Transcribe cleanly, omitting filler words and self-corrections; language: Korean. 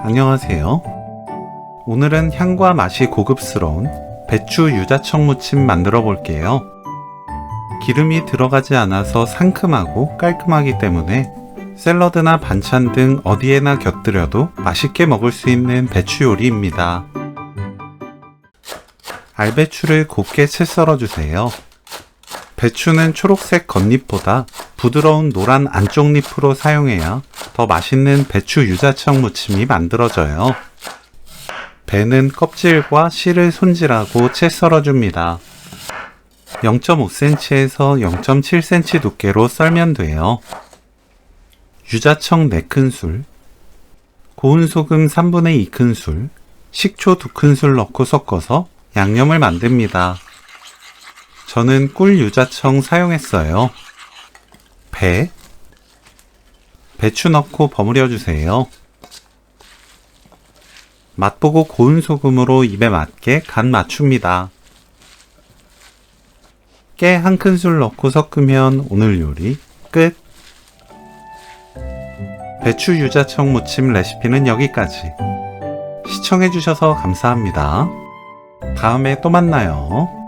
안녕하세요. 오늘은 향과 맛이 고급스러운 배추 유자청 무침 만들어 볼게요. 기름이 들어가지 않아서 상큼하고 깔끔하기 때문에 샐러드나 반찬 등 어디에나 곁들여도 맛있게 먹을 수 있는 배추 요리입니다. 알배추를 곱게 채 썰어주세요. 배추는 초록색 겉잎보다 부드러운 노란 안쪽 잎으로 사용해야 더 맛있는 배추 유자청 무침이 만들어져요. 배는 껍질과 씨를 손질하고 채 썰어줍니다. 0.5cm에서 0.7cm 두께로 썰면 돼요. 유자청 4큰술, 고운 소금 3분의 2큰술, 식초 2큰술 넣고 섞어서 양념을 만듭니다. 저는 꿀 유자청 사용했어요. 배추 넣고 버무려 주세요. 맛보고 고운 소금으로 입에 맞게 간 맞춥니다. 깨 1큰술 넣고 섞으면 오늘 요리 끝! 배추 유자청 무침 레시피는 여기까지. 시청해주셔서 감사합니다. 다음에 또 만나요.